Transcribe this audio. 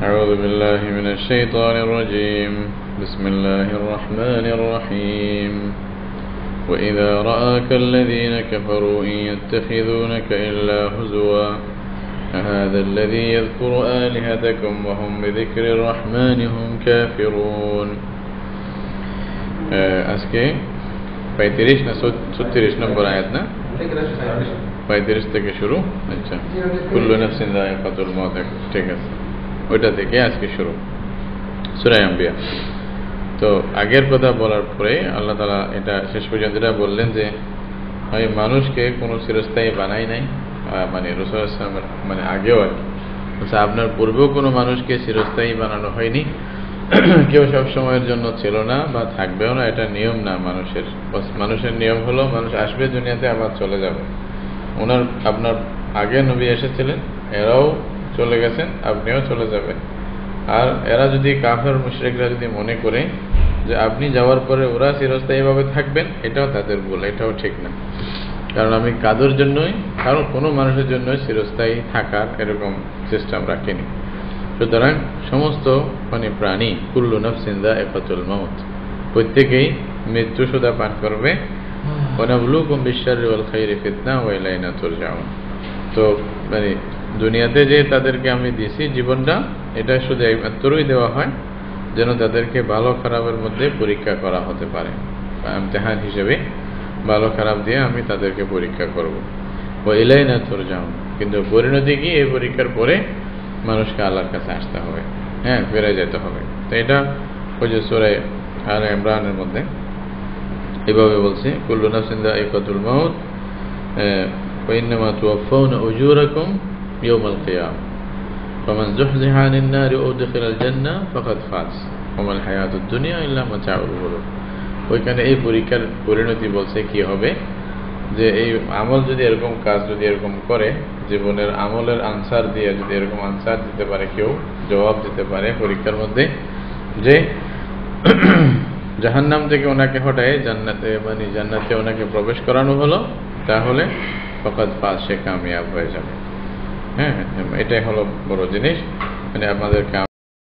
أعوذ بالله من الشيطان الرجيم بسم الله الرحمن الرحيم وإذا رآك الذين كفروا إن يتخذونك إلا هزوا أهذا الذي يذكر آلهتكم وهم بذكر الرحمن هم كافرون আজকে 35 না 36 নম্বর আয়াত না 35 থেকে শুরু। আচ্ছা, কুল্লু নাফসিন যায়িকাতুল মউত, ঠিক আছে, ওইটা থেকে আজকে শুরু সূরা আম্বিয়া। তো আগের কথা বলার পরে আল্লাহ তাআলা এটা শেষ পর্যন্ত বললেন যে আমি মানুষকে কোনো চিরস্থায়ী বানাই নাই, মানে রাসূল সাল্লাল্লাহু আলাইহি ওয়াসাল্লামের মানে আগেও আর কি, আপনার পূর্বেও কোনো মানুষকে চিরস্থায়ী বানানো হয়নি, কেউ সব সময়ের জন্য ছিল না বা থাকবেও না, এটা নিয়ম না মানুষের। মানুষের নিয়ম হলো মানুষ আসবে দুনিয়াতে আবার চলে যাবে। আপনার আগে নবী এসেছিলেন, এরাও চলে গেছেন, আপনিও চলে যাবেন। আর এরা যদি কাফের মুশরিকরা যদি মনে করে যে আপনি যাওয়ার পরে ওরা চিরস্থায়ীভাবে থাকবেন, এটাও তাদের ভুল, এটাও ঠিক না। কারণ আমি কাদের জন্যই, কারণ কোনো মানুষের জন্যই চিরস্থায়ী থাকার এরকম সিস্টেম রাখিনি। সুতরাং সমস্ত প্রাণী কুল্লু নাফসিন যায়িকাতুল মউত, প্রত্যেকেই মৃত্যু সুধা পান করবে। ওয়ানাবলুকুম বিশ-শাররি ওয়াল খাইরি ফিতনা ওয়া ইলাইনা তুরজাউন। তো দুনিয়াতে যে তাদেরকে আমি দিয়েছি জীবনটা, এটা শুধু একমাত্রই দেওয়া হয় যেন তাদেরকে ভালো খারাপের মধ্যে পরীক্ষা করা হতে পারে, ইমতিহান হিসেবে ভালো খারাপ দিয়ে আমি তাদেরকে পরীক্ষা করব। ওয়া ইলাইনা তুরজাউন, কিন্তু পরিণতি কি, এই পরীক্ষার পরে মানুষকে আল্লাহর কাছে আসতে হবে, ফিরে যেতে হবে। তো এটা ওই যে সূরা আলে ইমরানের মধ্যে এভাবে বলছে, কুল্লু নাফসিন যায়িকাতুল মউত ওয়া ইন্নামা তুওয়াফাউনা উজুরাকুম ইয়াওমাল কিয়ামাহ ফামান যুহজিহা আনিন নারি ওয়া উদখিলাল জান্নাহ ফাকাদ ফাজ ওয়া মাল হায়াতুদ দুনিয়া ইল্লা মাতাউল গুরুর। ওইখানে এই পরীক্ষার পরিণতি বলছে কি হবে, যে এই আমল যদি এরকম কাজ যদি এরকম করে, জীবনের আমলের আনসার দিয়ে যদি এরকম আনসার দিতে পারে, কেউ জবাব দিতে পারে পরীক্ষার মধ্যে, যে জাহান্নাম থেকে ওনাকে হটায় জান্নাতে, জান্নাতে ওনাকে প্রবেশ করানো হলো, তাহলে ফাকাদ ফাজ, সে কামিয়াব হয়ে যাবে। এটাই হলো বড় জিনিস, আপনাদেরকে